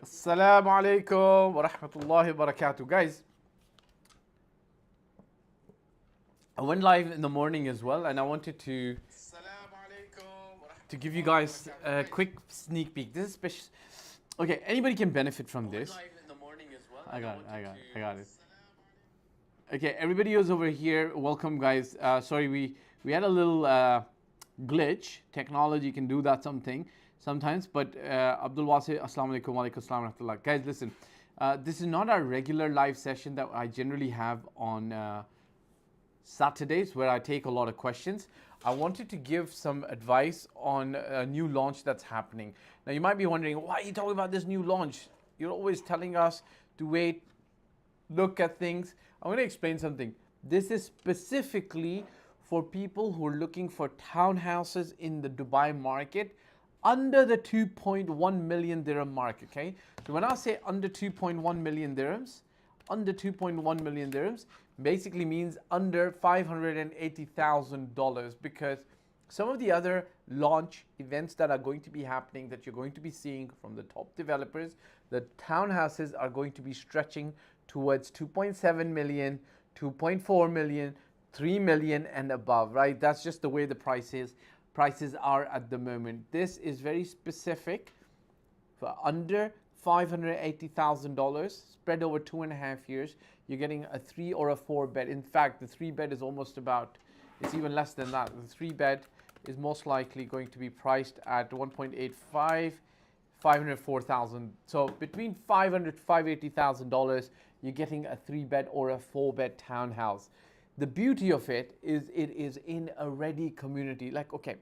Assalamu alaikum wa rahmatullahi wa barakatuh. Guys, I went live in the morning as well, and I wanted to give you guys a quick sneak peek. This is special. Okay, anybody can benefit from this. I got it. Okay, everybody who's over here, welcome, guys. Sorry, we had a little glitch. Technology can do that sometimes. But Abdul Wasi, assalamu alaikum, wa alaikum assalam wa rahmatullah. Guys, listen. This is not our regular live session that I generally have on Saturdays, where I take a lot of questions. I wanted to give some advice on a new launch that's happening. Now, you might be wondering, why are you talking about this new launch? You're always telling us to wait, look at things. I'm going to explain something. This is specifically for people who are looking for townhouses in the Dubai market under the 2.1 million dirham mark, okay? So when I say under 2.1 million dirhams, under 2.1 million dirhams basically means under $580,000, because some of the other launch events that are going to be happening, that you're going to be seeing from the top developers, the townhouses are going to be stretching towards 2.7 million, 2.4 million, 3 million and above, right? That's just the way the prices are at the moment. This is very specific for under $580,000 spread over 2.5 years. You're getting a 3 or a 4 bed. In fact, the 3 bed is almost about, it's even less than that. The 3 bed is most likely going to be priced at 1.85, 504,000. So between $500 to $580,000, you're getting a 3 bed or a 4 bed townhouse. The beauty of it is in a ready community. Like, okay,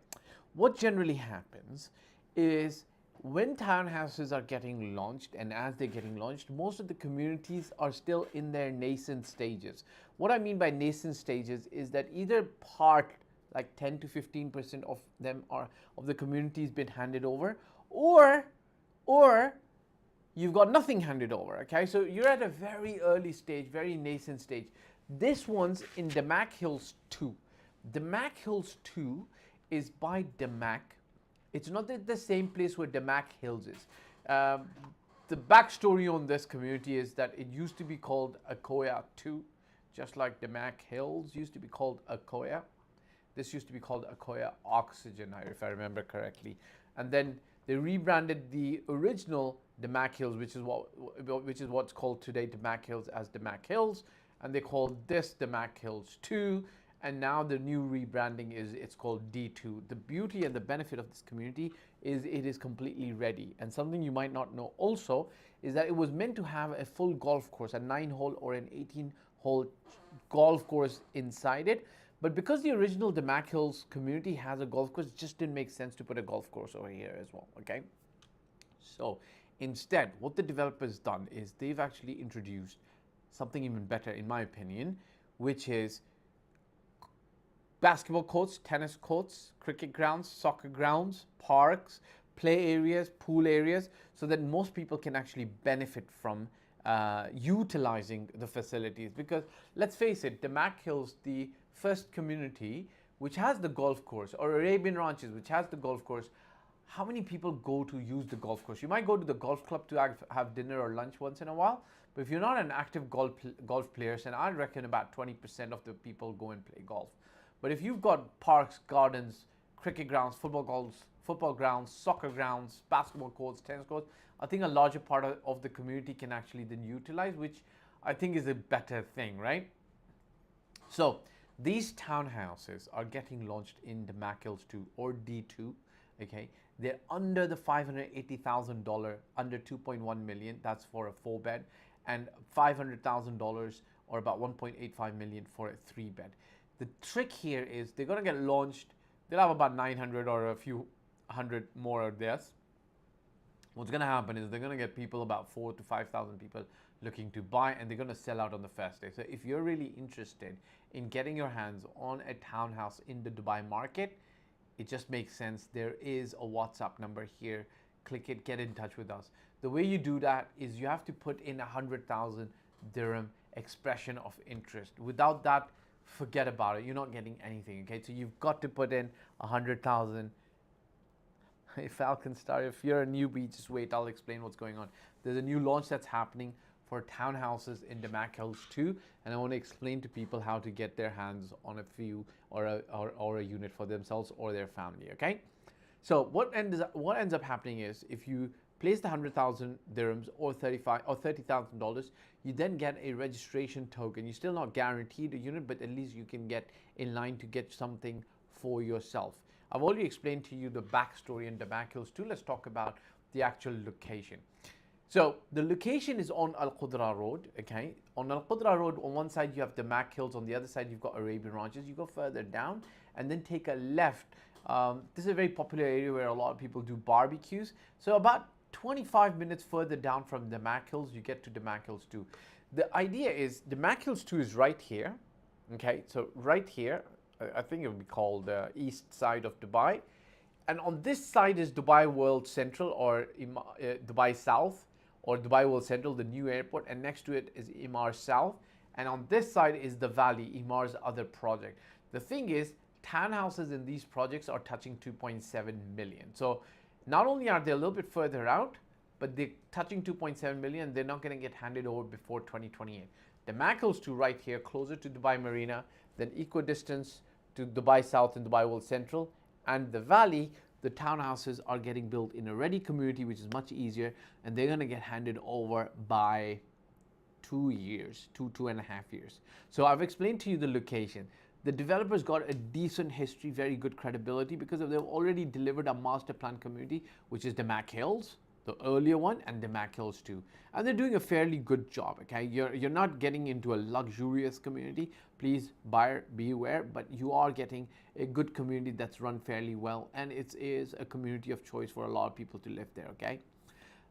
what generally happens is when townhouses are getting launched, and as they're getting launched, most of the communities are still in their nascent stages. What I mean by nascent stages is that either part, like 10 to 15% of them are of the community's been handed over, or you've got nothing handed over. Okay, so you're at a very early stage, very nascent stage. This one's in Damac Hills 2. Damac Hills 2 is by Damac. It's not the same place where Damac Hills is. The backstory on this community is that it used to be called Akoya 2, just like Damac Hills used to be called Akoya. This used to be called Akoya Oxygen, if I remember correctly. And then they rebranded the original Damac Hills, which is what's called today Damac Hills, as Damac Hills, and they called this Damac Hills 2. And now the new rebranding it's called D2. The beauty and the benefit of this community is it is completely ready. And something you might not know also is that it was meant to have a full golf course, a 9-hole or an 18-hole golf course inside it. But because the original Damac Hills community has a golf course, it just didn't make sense to put a golf course over here as well, okay? So instead, what the developer's done is they've actually introduced something even better, in my opinion, which is basketball courts, tennis courts, cricket grounds, soccer grounds, parks, play areas, pool areas, so that most people can actually benefit from utilizing the facilities. Because let's face it, Damac Hills, the first community which has the golf course, or Arabian Ranches, which has the golf course, how many people go to use the golf course? You might go to the golf club to have dinner or lunch once in a while, but if you're not an active golf player, then I reckon about 20% of the people go and play golf. But if you've got parks, gardens, cricket grounds, football grounds, soccer grounds, basketball courts, tennis courts, I think a larger part of the community can actually then utilize, which I think is a better thing, right? So these townhouses are getting launched in the Damac Hills 2 or D2, okay? They're under the $580,000, under 2.1 million, that's for a 4 bed, and $500,000 or about 1.85 million for a 3 bed. The trick here is they're going to get launched, they'll have about 900 or a few hundred more of this. What's going to happen is they're going to get people, about 4,000 to 5,000 people looking to buy, and they're going to sell out on the first day. So if you're really interested in getting your hands on a townhouse in the Dubai market, it just makes sense. There is a WhatsApp number here. Click it, get in touch with us. The way you do that is you have to put in 100,000 dirham expression of interest. Without that, forget about it. You're not getting anything, okay? So you've got to put in 100,000 Hey, Falcon Star, if you're a newbie, just wait, I'll explain what's going on. There's a new launch that's happening for townhouses in Damac Hills too, and I want to explain to people how to get their hands on a few or a unit for themselves or their family, okay? So what ends up happening is if you place the 100,000 dirhams or 35 or $30,000, you then get a registration token. You're still not guaranteed a unit, but at least you can get in line to get something for yourself. I've already explained to you the backstory in Damac Hills too. Let's talk about the actual location. So the location is on Al Qudra Road, okay? On Al Qudra Road, on one side you have Damac Hills, on the other side you've got Arabian Ranches. You go further down and then take a left. This is a very popular area where a lot of people do barbecues. So about 25 minutes further down from Damac Hills, you get to Damac Hills 2. The idea is Damac Hills 2 is right here, okay? So right here, I think it would be called the east side of Dubai. And on this side is Dubai World Central or Dubai South or Dubai World Central, the new airport. And next to it is Emaar South. And on this side is the Valley, Emaar's other project. The thing is, townhouses in these projects are touching 2.7 million. So not only are they a little bit further out, but they're touching 2.7 million. They're not going to get handed over before 2028. The Damac Hills 2 right here, closer to Dubai Marina, then equidistance to Dubai South and Dubai World Central. And the Valley, the townhouses are getting built in a ready community, which is much easier, and they're going to get handed over by 2 years, 2.5 years. So I've explained to you the location. The developers got a decent history, very good credibility, because they've already delivered a master plan community, which is Damac Hills, the earlier one, and Damac Hills 2. And they're doing a fairly good job, okay? You're not getting into a luxurious community. Please, buyer, be aware, but you are getting a good community that's run fairly well, and it is a community of choice for a lot of people to live there, okay?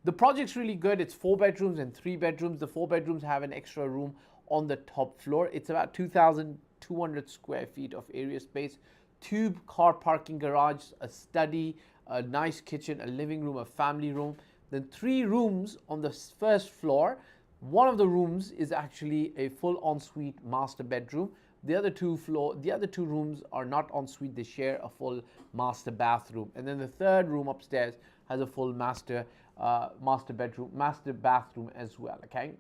The project's really good. It's 4 bedrooms and 3 bedrooms. The 4 bedrooms have an extra room on the top floor. It's about 2,200 square feet of area space, 2 car parking garage, a study, a nice kitchen, a living room, a family room. Then 3 rooms on the first floor. One of the rooms is actually a full ensuite master bedroom. The other two rooms are not ensuite. They share a full master bathroom. And then the third room upstairs has a full master bathroom as well. Okay.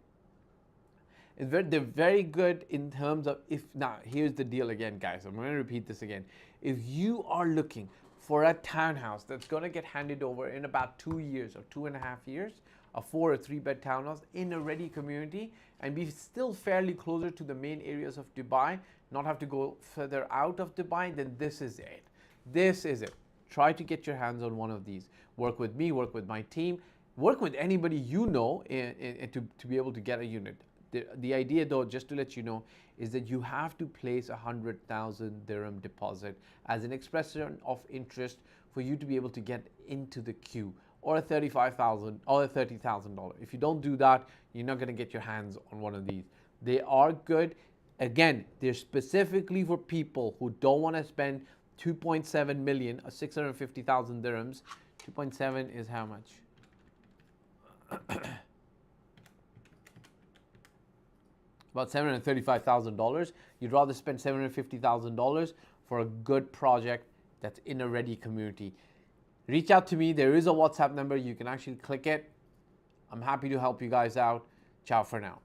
They're very good in terms of now here's the deal again, guys. I'm going to repeat this again. If you are looking for a townhouse that's going to get handed over in about 2 years or 2.5 years, a 4 or 3 bed townhouse in a ready community and be still fairly closer to the main areas of Dubai, not have to go further out of Dubai, then this is it. This is it. Try to get your hands on one of these. Work with me, work with my team, work with anybody you know to be able to get a unit. The idea though, just to let you know, is that you have to place 100,000 dirham deposit as an expression of interest for you to be able to get into the queue, or a $35,000 or a $30,000. If you don't do that, you're not going to get your hands on one of these. They are good. Again, they're specifically for people who don't want to spend 2.7 million or 650,000 dirhams. 2.7 is how much? About $735,000. You'd rather spend $750,000 for a good project that's in a ready community. Reach out to me. There is a WhatsApp number. You can actually click it. I'm happy to help you guys out. Ciao for now.